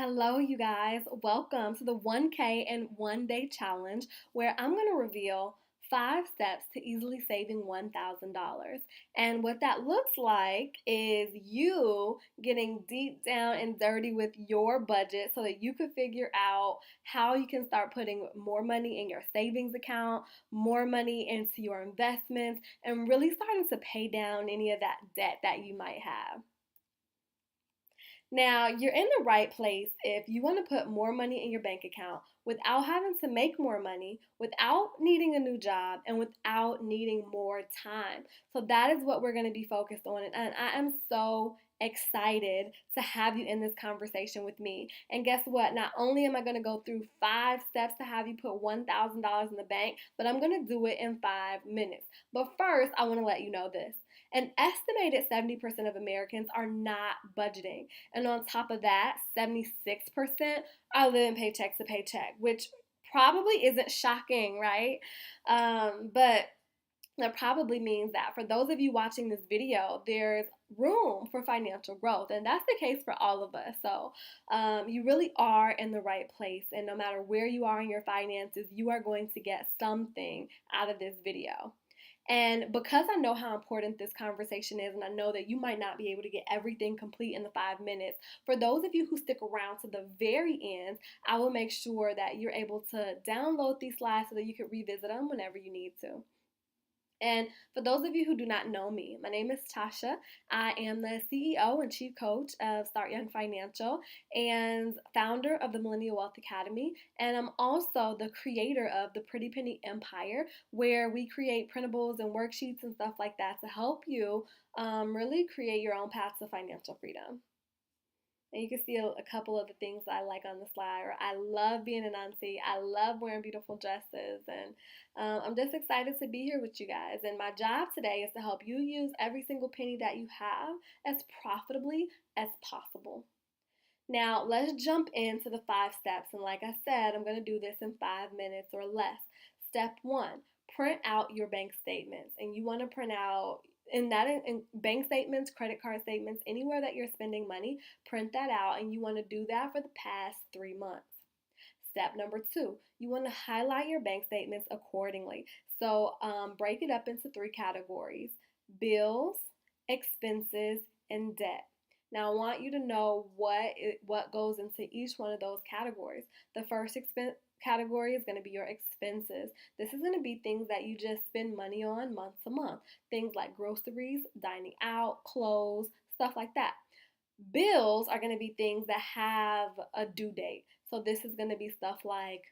Hello, you guys. Welcome to the 1K in 1 day challenge where I'm going to reveal 5 steps to easily saving $1,000. And what that looks like is you getting deep down and dirty with your budget so that you can figure out how you can start putting more money in your savings account, more money into your investments, and really starting to pay down any of that debt that you might have. Now, you're in the right place if you want to put more money in your bank account without having to make more money, without needing a new job, and without needing more time. So, that is what we're going to be focused on. And I am so excited to have you in this conversation with me. And guess what? Not only am I going to go through 5 steps to have you put $1,000 in the bank, but I'm going to do it in 5 minutes. But first, I want to let you know this. An estimated 70% of Americans are not budgeting. And on top of that, 76% are living paycheck to paycheck, which probably isn't shocking, right? But that probably means that for those of you watching this video, there's room for financial growth. And that's the case for all of us. So you really are in the right place. And no matter where you are in your finances, you are going to get something out of this video. And because I know how important this conversation is, and I know that you might not be able to get everything complete in the 5 minutes, for those of you who stick around to the very end, I will make sure that you're able to download these slides so that you can revisit them whenever you need to. And for those of you who do not know me, my name is Tasha. I am the CEO and Chief Coach of Start Young Financial and founder of the Millennial Wealth Academy. And I'm also the creator of the Pretty Penny Empire, where we create printables and worksheets and stuff like that to help you really create your own path to financial freedom. And you can see a couple of the things I like on the slide. Or I love being an auntie. I love wearing beautiful dresses. And I'm just excited to be here with you guys. And my job today is to help you use every single penny that you have as profitably as possible. Now, let's jump into the 5 steps. And like I said, I'm going to do this in 5 minutes or less. Step one, print out your bank statements. And you want to print out in bank statements, credit card statements, anywhere that you're spending money, print that out, and you want to do that for the past 3 months. Step number two, you want to highlight your bank statements accordingly. So break it up into 3 categories: bills, expenses, and debt. Now I want you to know what goes into each one of those categories. The first expense category is going to be your expenses. This is going to be things that you just spend money on month to month. Things like groceries, dining out, clothes, stuff like that. Bills are going to be things that have a due date. So this is going to be stuff like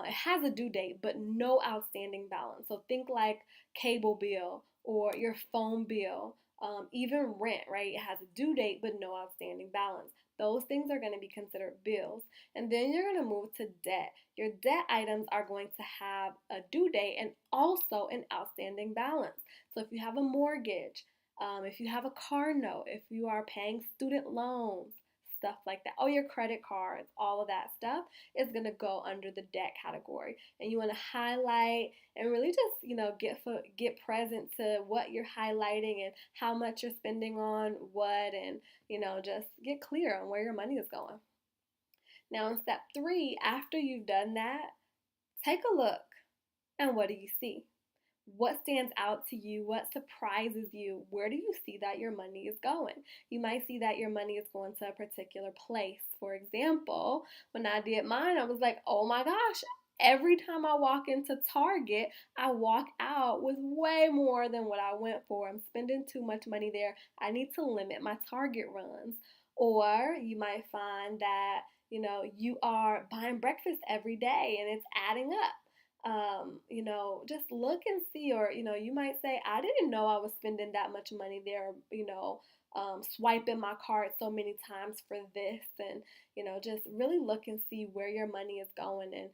it has a due date but no outstanding balance. So think like cable bill or your phone bill, even rent, right? It has a due date but no outstanding balance. Those things are going to be considered bills. And then you're going to move to debt. Your debt items are going to have a due date and also an outstanding balance. So if you have a mortgage, if you have a car note, if you are paying student loans, stuff like that, oh, your credit cards, all of that stuff is going to go under the debt category. And you want to highlight and really just, get present to what you're highlighting and how much you're spending on what, and, just get clear on where your money is going. Now, in step three, after you've done that, take a look. And what do you see? What stands out to you? What surprises you? Where do you see that your money is going? You might see that your money is going to a particular place. For example, when I did mine, I was like, oh my gosh, every time I walk into Target, I walk out with way more than what I went for. I'm spending too much money there. I need to limit my Target runs. Or you might find that, you are buying breakfast every day and it's adding up. Just look and see, or, you might say, I didn't know I was spending that much money there, swiping my card so many times for this, and, just really look and see where your money is going and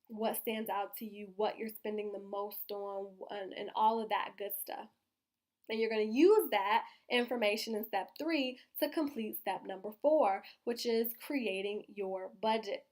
what stands out to you, what you're spending the most on, and all of that good stuff. And you're going to use that information in step three to complete step number four, which is creating your budget.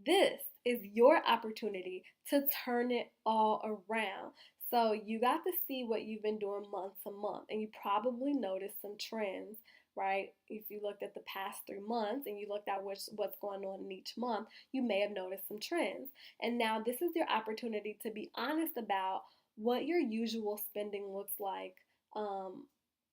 This is your opportunity to turn it all around. So you got to see what you've been doing month to month, and you probably noticed some trends, right? If you looked at the past 3 months and you looked at what's going on in each month, you may have noticed some trends. And now this is your opportunity to be honest about what your usual spending looks like um,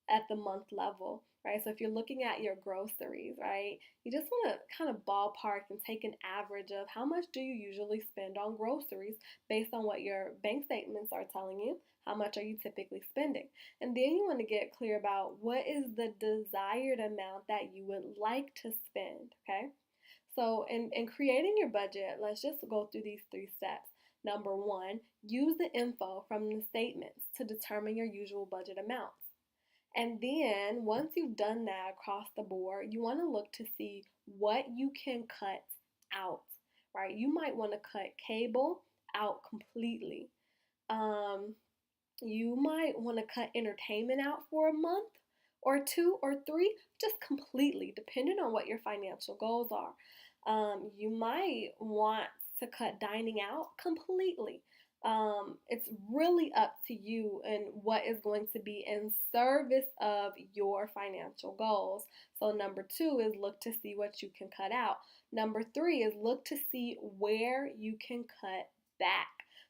at the month level, right? So if you're looking at your groceries, right, you just want to kind of ballpark and take an average of how much do you usually spend on groceries based on what your bank statements are telling you. How much are you typically spending? And then you want to get clear about what is the desired amount that you would like to spend, okay? So in creating your budget, let's just go through these 3 steps. Number one, use the info from the statements to determine your usual budget amounts. And then once you've done that across the board, you want to look to see what you can cut out, right? You might want to cut cable out completely. Um, you might want to cut entertainment out for a month or 2 or 3, just completely, depending on what your financial goals are. You might want to cut dining out completely. It's really up to you and what is going to be in service of your financial goals. So, number 2 is look to see what you can cut out. Number 3 is look to see where you can cut back.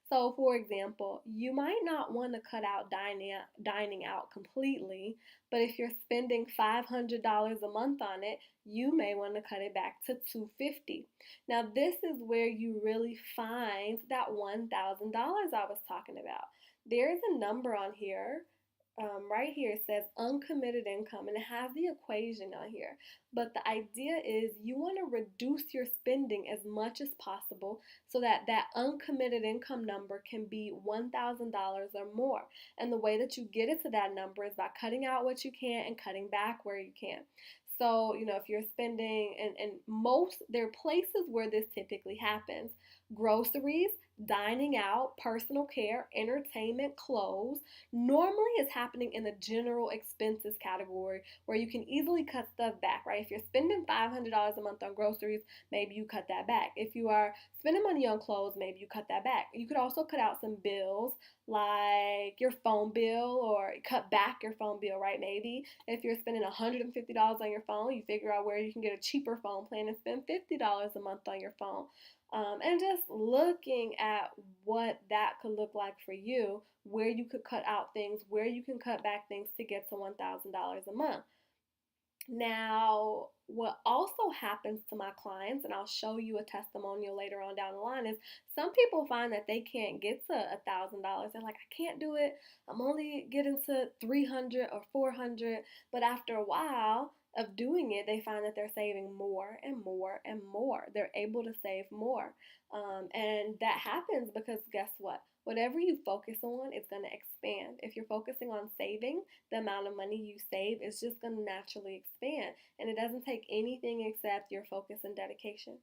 So, for example, you might not want to cut out dining out completely, but if you're spending $500 a month on it, you may want to cut it back to $250. Now, this is where you really find that $1,000 I was talking about. There is a number on here. Right here it says uncommitted income, and it has the equation on here. But the idea is you want to reduce your spending as much as possible so that that uncommitted income number can be $1,000 or more. And the way that you get it to that number is by cutting out what you can and cutting back where you can. So, if you're spending, and most, there are places where this typically happens: groceries, dining out, personal care, entertainment, clothes. Normally it's happening in the general expenses category where you can easily cut stuff back, right? If you're spending $500 a month on groceries, maybe you cut that back. If you are spending money on clothes, maybe you cut that back. You could also cut out some bills like your phone bill, or cut back your phone bill, right? Maybe if you're spending $150 on your phone, you figure out where you can get a cheaper phone plan and spend $50 a month on your phone. And just looking at what that could look like for you, where you could cut out things, where you can cut back things to get to $1,000 a month. Now, what also happens to my clients, and I'll show you a testimonial later on down the line, is some people find that they can't get to $1,000. They're like, I can't do it. I'm only getting to 300 or 400. But after a while of doing it, they find that they're saving more and more and more. They're able to save more. And that happens because guess what? Whatever you focus on is going to expand. If you're focusing on saving, the amount of money you save is just going to naturally expand. And it doesn't take anything except your focus and dedication.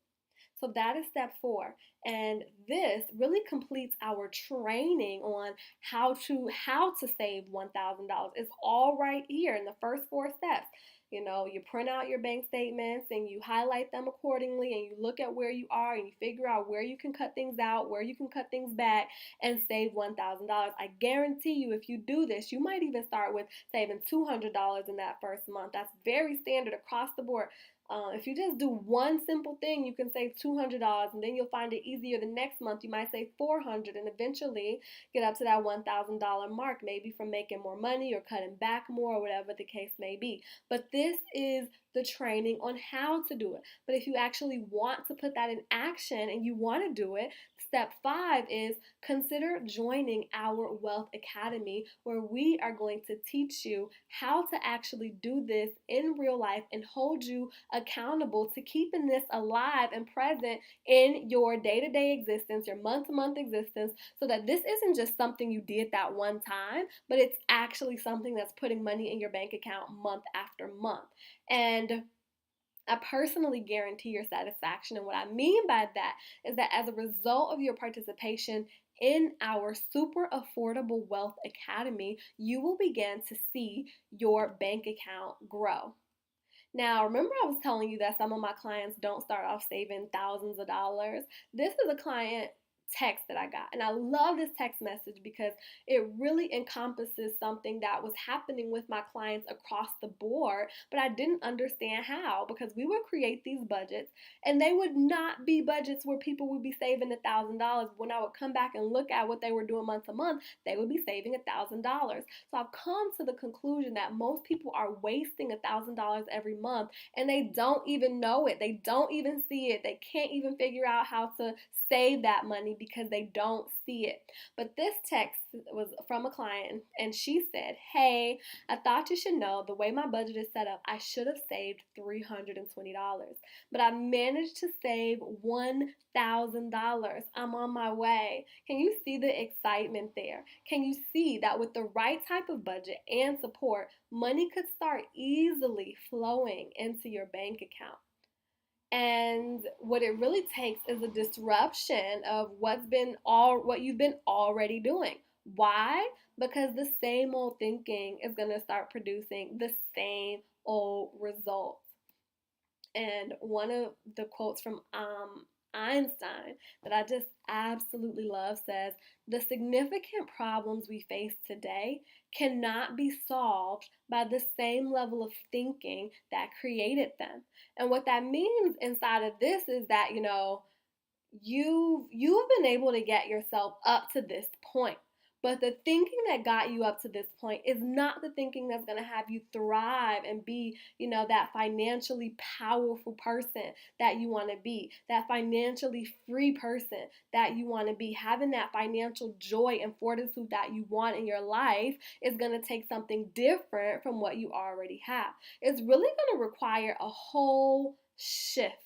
So that is step 4. And this really completes our training on how to save $1,000. It's all right here in the first 4 steps. You print out your bank statements and you highlight them accordingly, and you look at where you are and you figure out where you can cut things out, where you can cut things back, and save $1,000. I guarantee you, if you do this, you might even start with saving $200 in that first month. That's very standard across the board. If you just do one simple thing, you can save $200, and then you'll find it easier the next month. You might save $400 and eventually get up to that $1,000 mark, maybe from making more money or cutting back more or whatever the case may be. But this is the training on how to do it. But if you actually want to put that in action and you want to do it, step 5 is consider joining our Wealth Academy, where we are going to teach you how to actually do this in real life and hold you accountable to keeping this alive and present in your day-to-day existence, your month-to-month existence, so that this isn't just something you did that one time, but it's actually something that's putting money in your bank account month after month. And I personally guarantee your satisfaction. And what I mean by that is that as a result of your participation in our super affordable Wealth Academy, you will begin to see your bank account grow. Now, remember I was telling you that some of my clients don't start off saving thousands of dollars? This is a client text that I got. And I love this text message because it really encompasses something that was happening with my clients across the board, but I didn't understand how, because we would create these budgets and they would not be budgets where people would be saving $1,000. When I would come back and look at what they were doing month to month, they would be saving $1,000. So I've come to the conclusion that most people are wasting $1,000 every month and they don't even know it. They don't even see it. They can't even figure out how to save that money because they don't see it. But this text was from a client and she said, "Hey, I thought you should know the way my budget is set up, I should have saved $320, but I managed to save $1,000. I'm on my way." Can you see the excitement there? Can you see that with the right type of budget and support, money could start easily flowing into your bank account? And what it really takes is a disruption of what you've been already doing. Why? Because the same old thinking is going to start producing the same old results. And one of the quotes from Einstein that I just absolutely love says, "The significant problems we face today cannot be solved by the same level of thinking that created them." And what that means inside of this is that, you've been able to get yourself up to this point. But the thinking that got you up to this point is not the thinking that's going to have you thrive and be, that financially powerful person that you want to be, that financially free person that you want to be. Having that financial joy and fortitude that you want in your life is going to take something different from what you already have. It's really going to require a whole shift.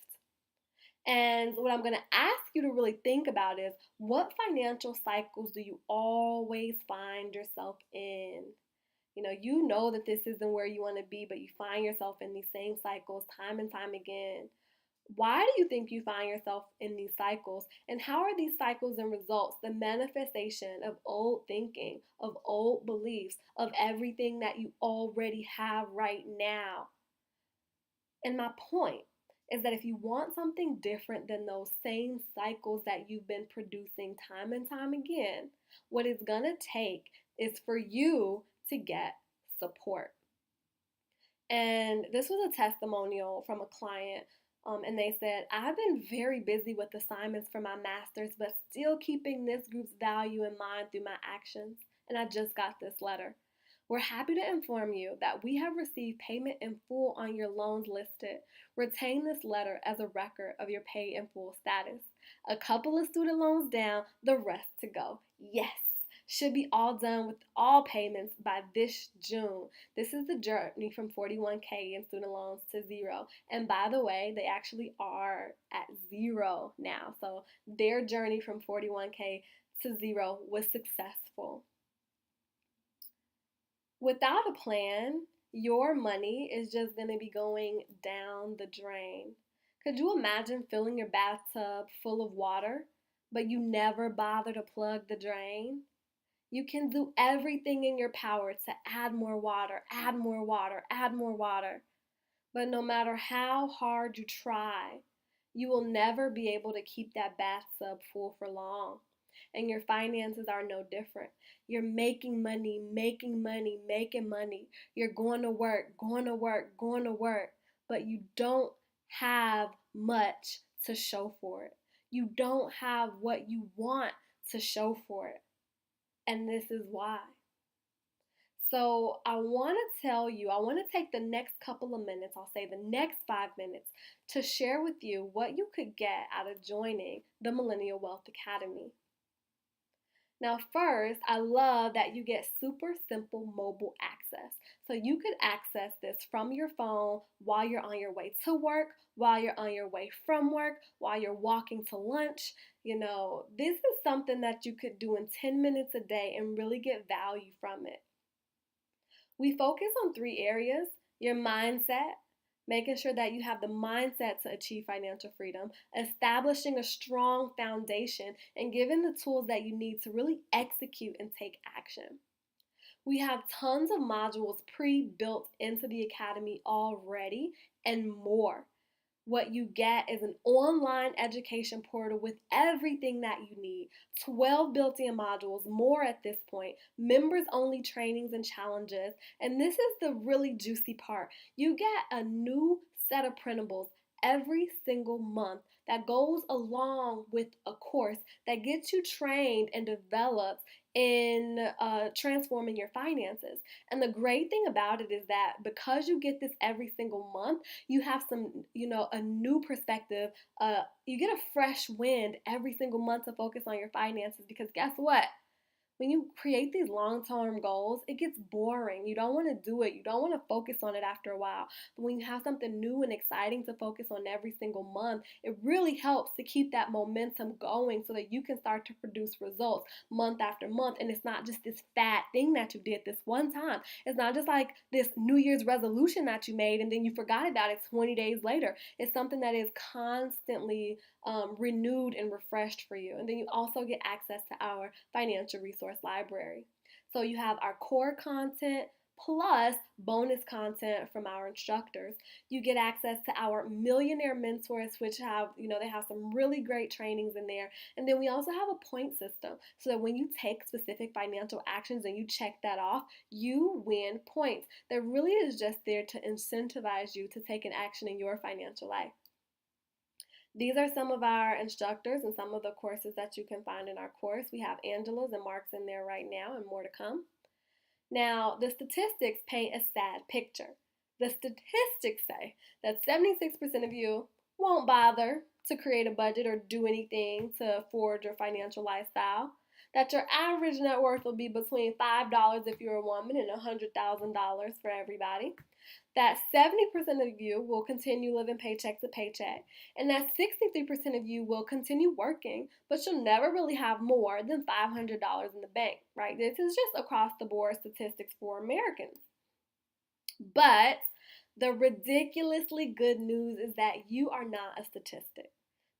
And what I'm going to ask you to really think about is, what financial cycles do you always find yourself in? You know that this isn't where you want to be, but you find yourself in these same cycles time and time again. Why do you think you find yourself in these cycles? And how are these cycles and results the manifestation of old thinking, of old beliefs, of everything that you already have right now? And my point is that if you want something different than those same cycles that you've been producing time and time again, what it's going to take is for you to get support. And this was a testimonial from a client. And they said, "I've been very busy with assignments for my master's, but still keeping this group's value in mind through my actions. And I just got this letter. We're happy to inform you that we have received payment in full on your loans listed. Retain this letter as a record of your pay in full status. A couple of student loans down, the rest to go. Yes. Should be all done with all payments by this June." This is the journey from 41K in student loans to zero. And by the way, they actually are at zero now. So their journey from 41K to zero was successful. Without a plan, your money is just going to be going down the drain. Could you imagine filling your bathtub full of water, but you never bother to plug the drain? You can do everything in your power to add more water, add more water, add more water. But no matter how hard you try, you will never be able to keep that bathtub full for long. And your finances are no different. You're making money, making money, making money. You're going to work, going to work, going to work. But you don't have much to show for it. You don't have what you want to show for it. And this is why. So I want to take the next couple of minutes, I'll say the next 5 minutes, to share with you what you could get out of joining the Millennial Wealth Academy. Now, first, I love that you get super simple mobile access. So you could access this from your phone while you're on your way to work, while you're on your way from work, while you're walking to lunch. This is something that you could do in 10 minutes a day and really get value from it. We focus on 3 areas: your mindset, making sure that you have the mindset to achieve financial freedom, establishing a strong foundation, and giving the tools that you need to really execute and take action. We have tons of modules pre-built into the academy already and more. What you get is an online education portal with everything that you need. 12 built-in modules, more at this point, members only trainings and challenges. And this is the really juicy part. You get a new set of printables every single month that goes along with a course that gets you trained and developed in transforming your finances. And the great thing about it is that because you get this every single month, you have a new perspective. You get a fresh wind every single month to focus on your finances because guess what? When you create these long-term goals, it gets boring. You don't want to do it. You don't want to focus on it after a while. But when you have something new and exciting to focus on every single month, it really helps to keep that momentum going so that you can start to produce results month after month. And it's not just this fat thing that you did this one time. It's not just like this New Year's resolution that you made and then you forgot about it 20 days later. It's something that is constantly renewed and refreshed for you. And then you also get access to our financial resource library. So you have our core content plus bonus content from our instructors. You get access to our millionaire mentors, which have, they have some really great trainings in there. And then we also have a point system so that when you take specific financial actions and you check that off, you win points. That really is just there to incentivize you to take an action in your financial life. These are some of our instructors and some of the courses that you can find in our course. We have Angela's and Mark's in there right now and more to come. Now, the statistics paint a sad picture. The statistics say that 76% of you won't bother to create a budget or do anything to forge your financial lifestyle. That your average net worth will be between $5 if you're a woman and $100,000 for everybody. That 70% of you will continue living paycheck to paycheck, and that 63% of you will continue working, but you'll never really have more than $500 in the bank, right? This is just across the board statistics for Americans. But the ridiculously good news is that you are not a statistic.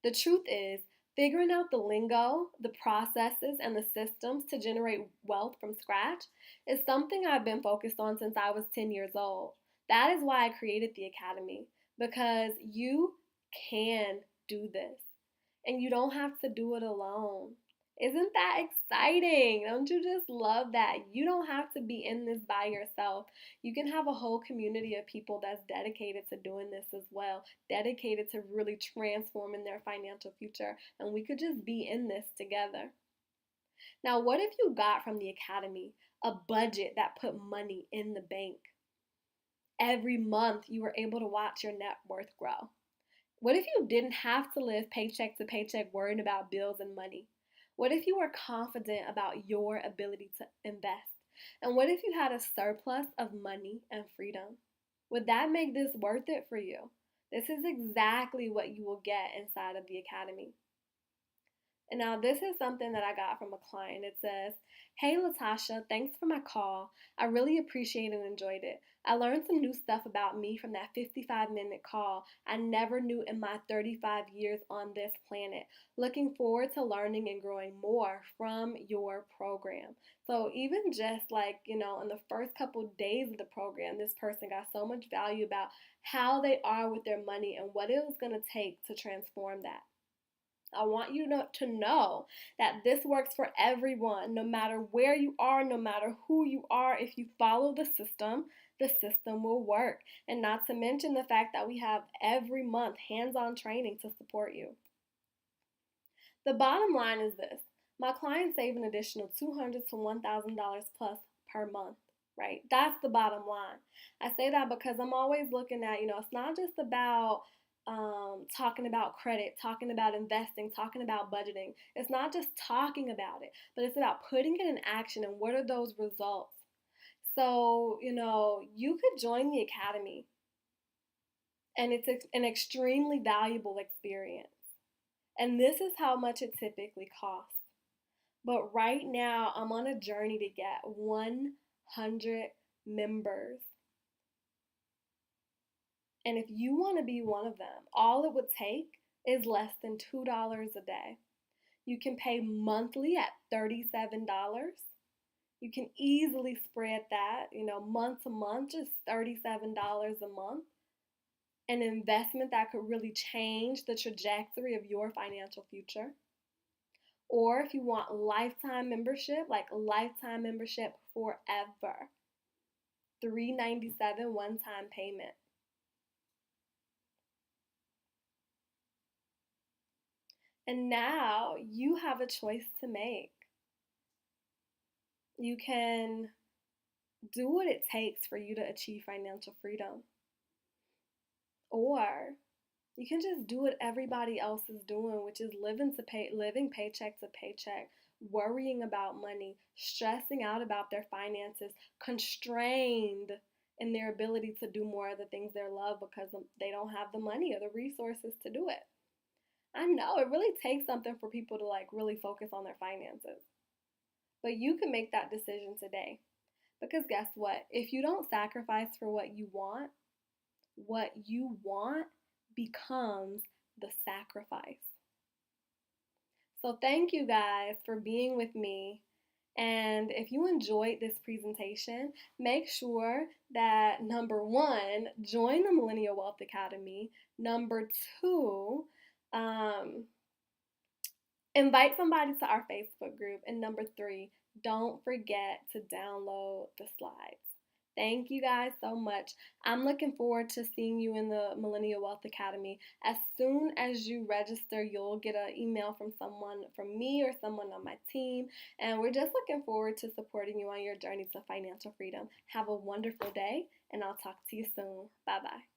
The truth is, figuring out the lingo, the processes, and the systems to generate wealth from scratch is something I've been focused on since I was 10 years old. That is why I created the Academy, because you can do this and you don't have to do it alone. Isn't that exciting? Don't you just love that? You don't have to be in this by yourself. You can have a whole community of people that's dedicated to doing this as well, dedicated to really transforming their financial future, and we could just be in this together. Now, what if you got from the Academy a budget that put money in the bank? Every month you were able to watch your net worth grow. What if you didn't have to live paycheck to paycheck worrying about bills and money? What if you were confident about your ability to invest? And what if you had a surplus of money and freedom? Would that make this worth it for you? This is exactly what you will get inside of the Academy. And now this is something that I got from a client. It says, "Hey Latasha, thanks for my call. I really appreciate and enjoyed it. I learned some new stuff about me from that 55-minute call I never knew in my 35 years on this planet. Looking forward to learning and growing more from your program." So even just like, in the first couple of days of the program, this person got so much value about how they are with their money and what it was going to take to transform that. I want you to know that this works for everyone, no matter where you are, no matter who you are. If you follow the system will work. And not to mention the fact that we have every month hands-on training to support you. The bottom line is this. My clients save an additional $200 to $1,000 plus per month, right? That's the bottom line. I say that because I'm always looking at, it's not just about talking about credit, talking about investing, talking about budgeting. It's not just talking about it, but it's about putting it in action and what are those results. So, you could join the Academy and it's an extremely valuable experience. And this is how much it typically costs. But right now, I'm on a journey to get 100 members. And if you want to be one of them, all it would take is less than $2 a day. You can pay monthly at $37. You can easily spread that, month to month, just $37 a month. an investment that could really change the trajectory of your financial future. Or if you want lifetime membership, like lifetime membership forever, $397 one-time payment. And now you have a choice to make. You can do what it takes for you to achieve financial freedom. Or you can just do what everybody else is doing, which is living paycheck to paycheck, worrying about money, stressing out about their finances, constrained in their ability to do more of the things they love because they don't have the money or the resources to do it. I know it really takes something for people to like really focus on their finances. But you can make that decision today. Because guess what? If you don't sacrifice for what you want becomes the sacrifice. So thank you guys for being with me. And if you enjoyed this presentation, make sure that number one, join the Millennial Wealth Academy. Number two, invite somebody to our Facebook group. And number three, don't forget to download the slides. Thank you guys so much. I'm looking forward to seeing you in the Millennial Wealth Academy. As soon as you register, you'll get an email from someone, from me or someone on my team. And we're just looking forward to supporting you on your journey to financial freedom. Have a wonderful day, and I'll talk to you soon. Bye-bye.